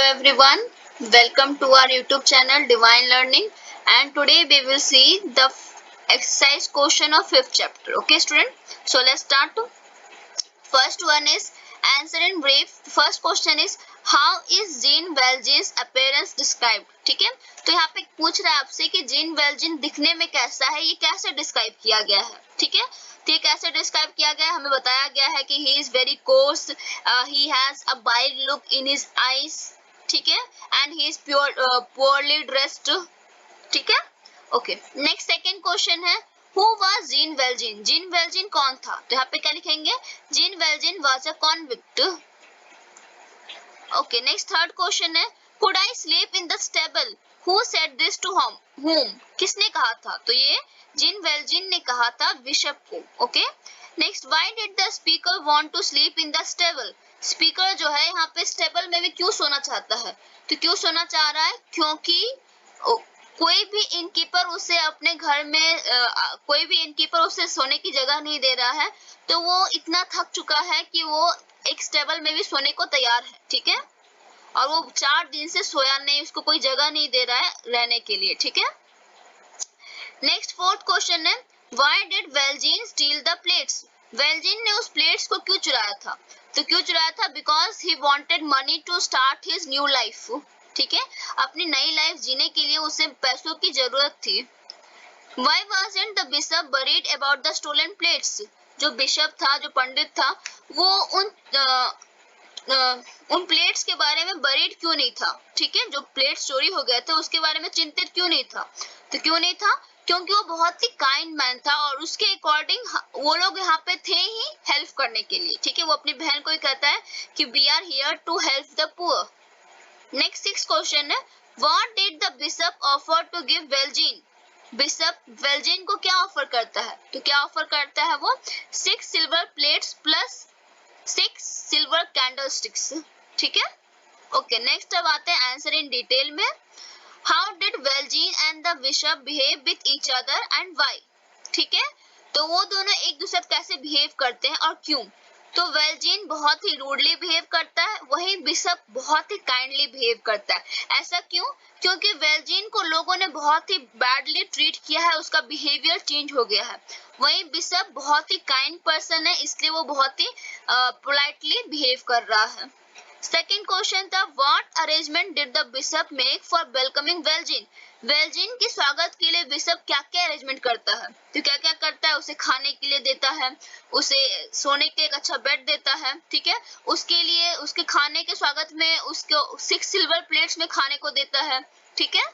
everyone, welcome to our YouTube channel Divine Learning, and today we will see the exercise question of 5th chapter. Okay student, so let's start. First one is answer in brief. First question is how is Jean Valjean's appearance described. ठीक है, तो यहाँ पे पूछ रहा है आपसे कि जीन वेल्जिन दिखने में कैसा है, ये कैसे डिस्क्राइब किया गया है. ठीक है, तो ये कैसे डिस्क्राइब किया गया है, हमें बताया गया है कि he is very coarse, he has a wide look in his eyes. ठीक है, and he is poorly dressed. ठीक है, ओके. नेक्स्ट सेकंड क्वेश्चन है who was Jean Valjean. Jean Valjean कौन था, तो यहाँ पे क्या लिखेंगे, Jean Valjean was a convict. Okay. Next third question है could I sleep in the stable. Who said this to whom, किसने कहा था, तो ये जीन वेल्जिन ने कहा था बिशप को. Okay. Next why did the speaker want to sleep in the stable. Speaker जो है यहाँ पे स्टेबल में भी क्यों सोना चाहता है, तो क्यों सोना चाह रहा है, क्योंकि कोई भी इनकीपर उसे अपने घर में कोई भी इनकीपर उसे सोने की जगह नहीं दे रहा है, तो वो इतना थक चुका है कि वो एक स्टेबल में भी सोने को तैयार है. ठीक है, और वो 4 दिन से सोया नहीं, उसको कोई जगह नहीं दे रहा है रहने के लिए. ठीक है. नेक्स्ट फोर्थ क्वेश्चन है why did Valjean steal the plates. Valjean ने उस प्लेट्स को क्यों चुराया था, तो क्यों चुराया था, because he wanted money to start his new life. ठीक है, अपनी नई लाइफ जीने के लिए उसे पैसों की जरूरत थी. Why wasn't the bishop worried about the stolen plates? जो बिशप था, जो पंडित था, वो उन प्लेट्स के बारे में बरीड क्यों नहीं था. ठीक है, जो प्लेट्स चोरी हो गए थे उसके बारे में चिंतित क्यों नहीं था, तो क्यों नहीं था, क्योंकि वो बहुत ही काइंड मैन था और उसके अकॉर्डिंग वो लोग यहाँ पे थे ही हेल्प करने के लिए. ठीक है, वो अपनी बहन को ही कहता है कि we are here to help the poor. Next 6 question है what did the bishop offer to give Valjean. Bishop Valjean को क्या ऑफर करता है, तो क्या ऑफर करता है वो 6 silver plates plus 6 silver candlesticks. ठीक है, ओके. नेक्स्ट अब आते हैं आंसर इन डिटेल में. How did Valjean and the bishop behave with each other and why. ठीक है, तो वो दोनों एक दूसरे से कैसे बिहेव करते हैं और क्यों. तो वेल्जिन बहुत ही रूडली बिहेव करता है, वहीं बिशप बहुत ही काइंडली बिहेव करता है. ऐसा क्यों, क्योंकि वेल्जिन को लोगों ने बहुत ही बैडली ट्रीट किया है, उसका बिहेवियर चेंज हो गया है. वहीं बिशप बहुत ही काइंड पर्सन है, इसलिए वो बहुत ही पोलाइटली बिहेव कर रहा है. सेकेंड क्वेश्चन था what arrangement did the bishop make for welcoming Valjean. Valjean के स्वागत के लिए बिशप क्या क्या अरेंजमेंट करता है, तो क्या क्या करता है, उसे खाने के लिए देता है, उसे सोने के एक अच्छा बेड देता है. ठीक है, उसके लिए उसके खाने के स्वागत में उसको 6 सिल्वर प्लेट्स में खाने को देता है. ठीक है,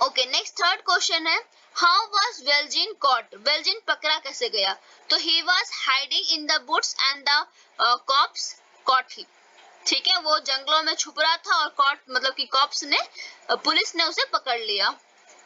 ओके. नेक्स्ट थर्ड क्वेश्चन है how was Valjean caught. Valjean पकड़ा कैसे गया, तो he was hiding in the boots and the cops caught him. ठीक है, वो जंगलों में छुप रहा था और कॉट मतलब कि कॉप्स ने पुलिस ने उसे पकड़ लिया.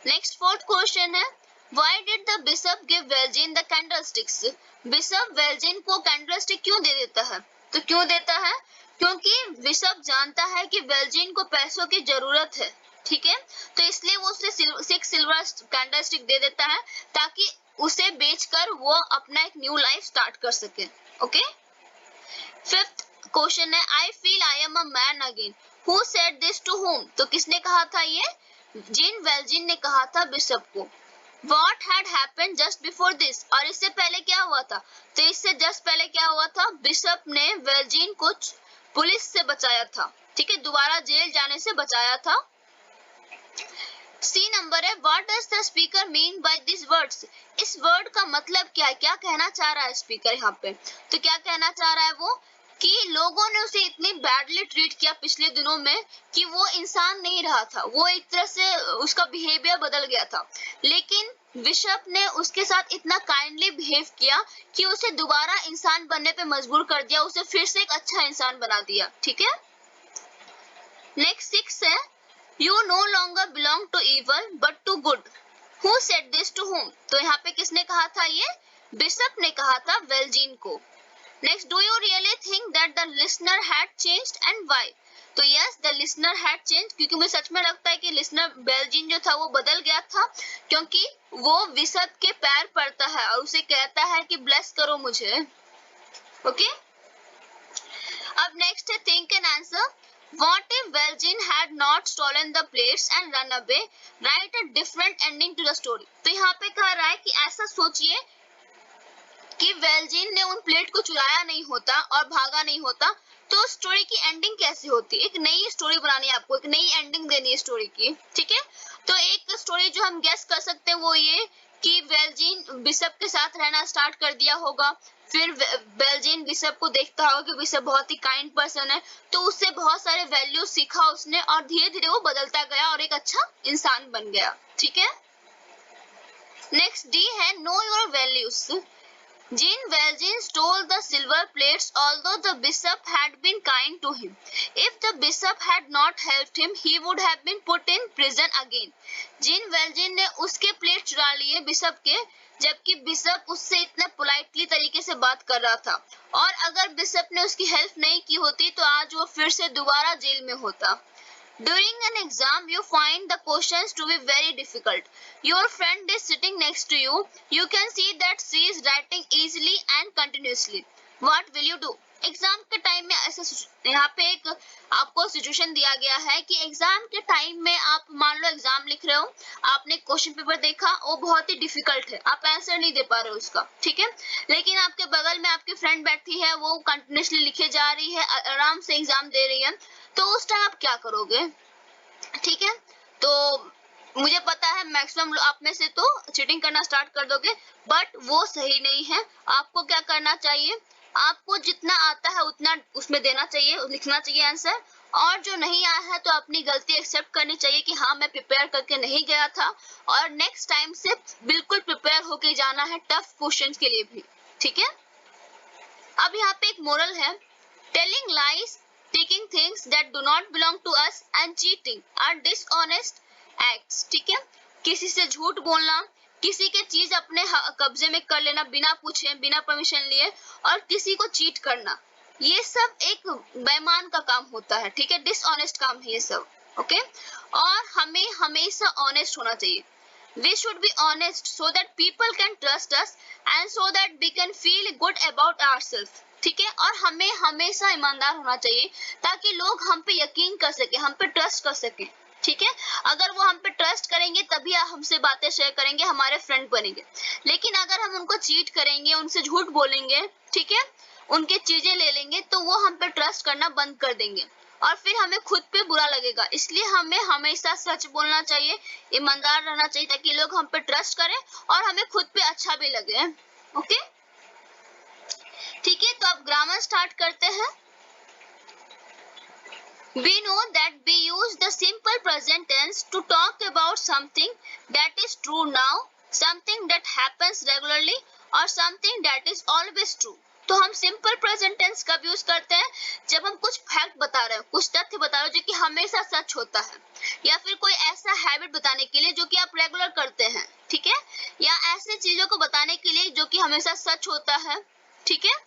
नेक्स्ट फोर्थ क्वेश्चन है why did the bishop give Valjean the candlesticks. Bishop Valjean को कैंडलस्टिक क्यों दे देता है, तो क्यों देता है, क्योंकि बिशप जानता है कि वेल्जिन को पैसों की जरूरत है. ठीक है, तो इसलिए वो उसे 6 सिल्वर कैंडलस्टिक दे देता है ताकि उसे बेचकर वो अपना एक न्यू लाइफ स्टार्ट कर सके. ओके. फिफ्थ क्वेश्चन है I feel I am a man again. Who said this to whom, तो किसने कहा था, ये जीन वेल्जिन ने कहा था बिशप को. What had happened just before this, और इससे पहले क्या हुआ था, तो इससे जस्ट पहले क्या हुआ था, बिशप ने वेल्जिन को पुलिस से बचाया था. ठीक है, दोबारा जेल जाने से बचाया था. सी नंबर है what does the speaker mean by this words. इस वर्ड का मतलब क्या है, क्या कहना चाह रहा है स्पीकर यहाँ पे, तो क्या कहना चाह रहा है वो कि लोगों ने उसे इतनी बैडली ट्रीट किया पिछले दिनों में कि वो इंसान नहीं रहा था, वो एक तरह से उसका बिहेवियर बदल गया था. लेकिन बिशप ने उसके साथ इतना काइंडली बिहेव किया कि उसे दोबारा इंसान बनने पे मजबूर कर दिया, उसे फिर से एक अच्छा इंसान बना दिया. ठीक है. नेक्स्ट 6 है You no longer belong to evil but to good. Who said this to whom? तो यहाँ पे किसने कहा था, ये बिशप ने कहा था वेल्जिन को. Next, do you really think that the listener had changed and why? तो yes, the listener had changed, क्योंकि मुझे सच में लगता है कि लिसनर वेल्जिन जो था वो बदल गया था, क्योंकि वो बिशप के पैर पड़ता है और उसे कहता है कि ब्लेस करो मुझे. ओके. अब नेक्स्ट है think and answer. What if Valjean had not stolen the plates and run away? Write a different ending to the story. तो यहाँ पे कह रहा है कि ऐसा सोचिए कि वेलजिन ने उन प्लेट को चुराया नहीं होता और भागा नहीं होता, तो स्टोरी की एंडिंग कैसे होती? एक नई स्टोरी बनानी है आपको, एक नई एंडिंग देनी है स्टोरी की, ठीक है? तो एक स्टोरी जो हम गेस कर सकते हैं वो ये कि वेलजिन बिशप के साथ रहना स्टार्ट कर दिया होगा, फिर वेलजिन बिशप को देखता होगा कि बिशप बहुत ही काइंड पर्सन है, तो उससे बहुत सारे वैल्यू सीखा उसने और धीरे धीरे वो बदलता गया और एक अच्छा इंसान बन गया, ठीक है? नेक्स्ट डी है know your values. Jean Valjean stole the silver plates although the bishop had been kind to him. If the bishop had not helped him, he would have been put in prison again. Jean Valjean ने उसके plate चुरा लिए bishop के, जबकि bishop उससे इतने politely तरीके से बात कर रहा था, और अगर बिशप ने उसकी हेल्प नहीं की होती तो आज वो फिर से दोबारा जेल में होता. During an exam, you find the questions to be very difficult. Your friend is sitting next to you. You can see that she is writing easily and continuously. What will you do? Exam के time में ऐसा यहाँ पे एक आपको situation दिया गया है कि एग्जाम के टाइम में आप मान लो एग्जाम लिख रहे हो, आपने क्वेश्चन पेपर देखा, वो बहुत ही डिफिकल्ट है, आप आंसर नहीं दे पा रहे हो उसका, ठीक है? लेकिन आपके बगल में आपकी फ्रेंड बैठी है, वो कंटिन्यूअसली लिखे जा रही है, आराम से एग्जाम दे रही है, तो उस टाइम आप क्या करोगे? ठीक है, तो मुझे पता है मैक्सिमम आप में से तो चीटिंग करना स्टार्ट कर दोगे, बट वो सही नहीं है. आपको क्या करना चाहिए? आपको जितना आता है उतना उसमें देना चाहिए, लिखना चाहिए आंसर, और जो नहीं आया है तो अपनी गलती एक्सेप्ट करनी चाहिए कि हाँ मैं प्रिपेयर करके नहीं गया था, और नेक्स्ट टाइम से बिल्कुल प्रिपेयर होके जाना है टफ क्वेश्चंस के लिए भी, ठीक है? अब यहाँ पे एक मोरल है, telling lies, taking things that do not belong to us and cheating are dishonest acts. ठीक है, किसी से झूठ बोलना, किसी के चीज अपने कब्जे में कर लेना बिना पूछे, बिना परमिशन लिए, और किसी को चीट करना, ये सब एक बेईमान का काम होता है, ठीक है? डिसऑनेस्ट काम है ये सब, ओके? और हमें हमेशा ऑनेस्ट होना चाहिए. We should be honest so that people can trust us and so that we can feel good about ourselves. ठीक है, और हमें हमेशा ईमानदार होना चाहिए ताकि लोग हम पे यकीन कर सके, हम पे ट्रस्ट कर सके, ठीक है? अगर वो हम पे ट्रस्ट करेंगे तभी हमसे बातें शेयर करेंगे, हमारे फ्रेंड बनेंगे. लेकिन अगर हम उनको चीट करेंगे, उनसे झूठ बोलेंगे, ठीक है, उनके चीजें ले लेंगे, तो वो हम पे ट्रस्ट करना बंद कर देंगे और फिर हमें खुद पे बुरा लगेगा. इसलिए हमें हमेशा सच बोलना चाहिए, ईमानदार रहना चाहिए ताकि लोग हम पे ट्रस्ट करें और हमें खुद पे अच्छा भी लगे, ओके? ठीक है, तो अब ग्रामर स्टार्ट करते हैं. We know that we use the simple present tense to talk about something that is true now, something that happens regularly, or something that is always true. तो हम सिंपल प्रेजेंट टेंस कब use करते हैं? जब हम कुछ fact बता रहे हो, कुछ तथ्य बता रहे हो जो कि हमेशा सच होता है, या फिर कोई ऐसा हैबिट बताने के लिए जो कि आप रेगुलर करते हैं, ठीक है? या ऐसे चीजों को बताने के लिए जो कि हमेशा सच होता है, ठीक है?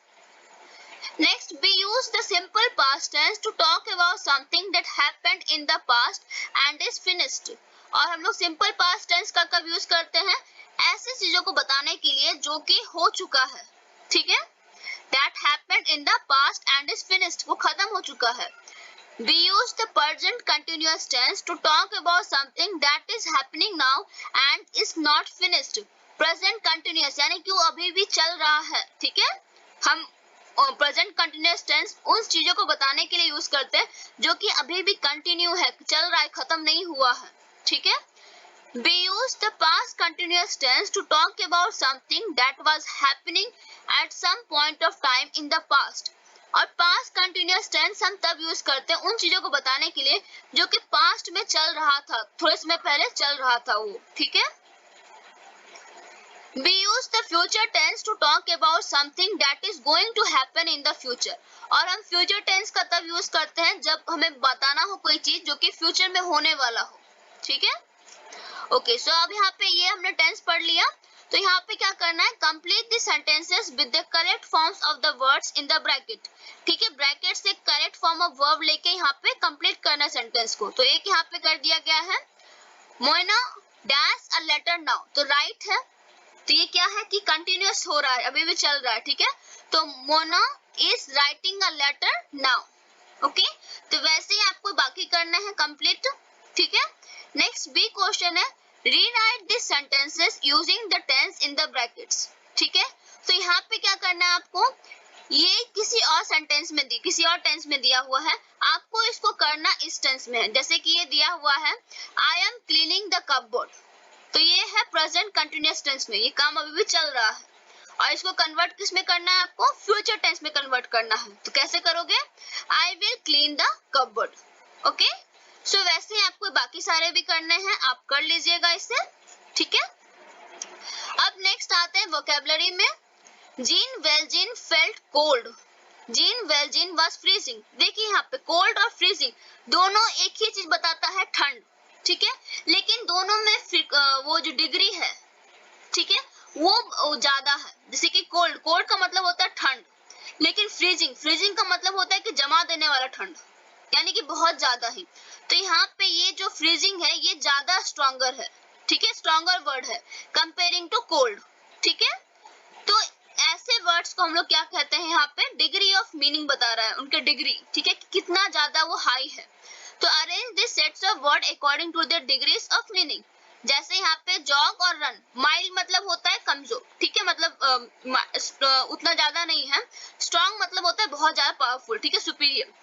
Next, we use the simple past tense to talk about something that happened in the past and is finished. और हम लोग simple past tense का कब यूज करते हैं? ऐसी चीजों को बताने के लिए जो कि हो चुका है, ठीक है? That happened in the past and is finished. वो खत्म हो चुका है. We use the present continuous tense to talk about something that is happening now and is not finished. Present continuous यानी कि वो अभी भी चल रहा है, ठीक है? हम प्रेजेंट कंटिन्यूअस टेंस उन चीजों को बताने के लिए यूज करते हैं जो कि अभी भी कंटिन्यू है, चल रहा है, खत्म नहीं हुआ है, ठीक है? We use the past continuous tense to talk about something that was happening at some point of time in the past. और past continuous tense हम तब यूज करते हैं उन चीजों को बताने के लिए जो कि पास्ट में चल रहा था, थोड़े समय पहले चल रहा था वो, ठीक है? We use the future tense to talk about something that is going to happen in the future. और हम future tense का तब यूज करते हैं जब हमें बताना हो कोई चीज जो कि फ्यूचर में होने वाला हो, ठीक है? ओके, सो अब यहाँ पे ये हमने टेंस पढ़ लिया, तो यहाँ पे क्या करना है? Complete the sentences with the correct forms of the words in the bracket. ठीक है, ब्रैकेट से करेक्ट फॉर्म ऑफ वर्ब लेके यहाँ पे कंप्लीट करना सेंटेंस को. तो एक यहाँ पे कर दिया गया है, Mona dash a letter now. तो राइट है, तो ये क्या है कि कंटिन्यूअस हो रहा है, अभी भी चल रहा है, ठीक है? तो Mona is writing a letter now, okay, तो वैसे ही आपको बाकी करना है कंप्लीट, ठीक है। नेक्स्ट बी क्वेश्चन है rewrite this sentences using the tense in the brackets, ठीक है। तो यहाँ पे क्या करना है आपको, ये किसी और सेंटेंस में किसी और टेंस में दिया हुआ है, आपको इसको करना इस टेंस में है। जैसे कि ये दिया हुआ है I am cleaning the cupboard, तो ये है प्रेजेंट कंटिन्यूअस टेंस में, ये काम अभी भी चल रहा है, और इसको कन्वर्ट किस में करना है, आपको फ्यूचर टेंस में कन्वर्ट करना है। तो कैसे करोगे, I will clean the cupboard, okay. So वैसे ही आपको बाकी सारे भी करने हैं, आप कर लीजिएगा इससे, ठीक है। अब नेक्स्ट आते हैं वोकेबलरी में। Jean Valjean felt cold, Jean Valjean was freezing. देखिए यहाँ पे कोल्ड और फ्रीजिंग दोनों एक ही चीज बताता है, ठंड, ठीक है, लेकिन दोनों में वो जो डिग्री है, ठीक है, वो ज्यादा है। जैसे कि कोल्ड, कोल्ड का मतलब होता है ठंड, लेकिन फ्रीजिंग, फ्रीजिंग का मतलब होता है कि जमा देने वाला ठंड, यानी कि बहुत ज्यादा ही। तो यहाँ पे ये जो फ्रीजिंग है ये ज्यादा स्ट्रॉन्गर है, ठीक है, स्ट्रॉन्गर वर्ड है कंपेयरिंग टू कोल्ड, ठीक है। तो ऐसे वर्ड्स को हम लोग क्या कहते हैं, यहाँ पे डिग्री ऑफ मीनिंग बता रहा है, उनके डिग्री, ठीक है, कि कितना ज्यादा वो हाई है। तो arrange this sets of word according to their degrees of meaning. जैसे यहाँ पे जॉग और रन, माइल्ड मतलब होता है कमजोर, ठीक है, मतलब उतना ज्यादा नहीं है। स्ट्रॉन्ग मतलब होता है बहुत ज्यादा पावरफुल, ठीक है, सुपीरियर।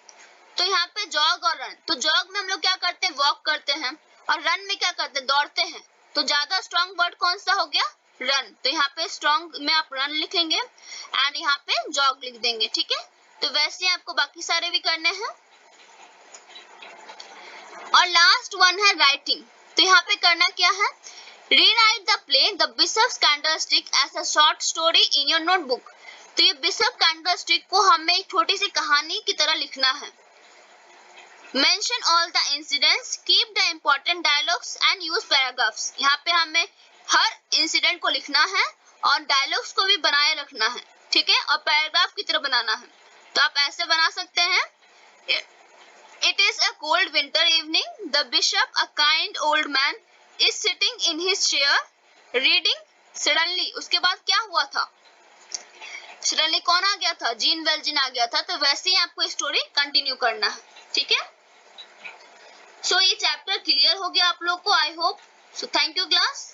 तो यहाँ पे जॉग और रन, तो जॉग में हम लोग क्या करते हैं, वॉक करते हैं, और रन में क्या करते हैं, दौड़ते हैं। तो ज्यादा स्ट्रॉन्ग वर्ड कौन सा हो गया, रन। तो यहाँ पे स्ट्रॉन्ग में आप रन लिखेंगे एंड यहाँ पे जॉग लिख देंगे, ठीक है। तो वैसे आपको बाकी सारे भी करने हैं। और लास्ट वन है राइटिंग। तो यहाँ पे करना क्या है, rewrite the play the bishop's candlestick as a short story in your notebook. तो ये बिशप कैंडलस्टिक को हमें एक छोटी सी कहानी की तरह लिखना है। Mention all the incidents, keep the important dialogues and use paragraphs। यहाँ पे हमें हर इंसिडेंट को लिखना है और डायलॉग्स को भी बनाए रखना है, ठीक है, और पैराग्राफ की तरह बनाना है। तो आप ऐसे बना सकते हैं, It is a cold winter evening. The bishop, a kind old man, is sitting in his chair reading. Suddenly, उसके बाद क्या हुआ था, सडनली कौन आ गया था, जीन वेल्जिन आ गया था। तो वैसे ही आपको स्टोरी कंटिन्यू करना है, ठीक है। सो ये चैप्टर क्लियर हो गया आप लोग को, I hope. So thank you class.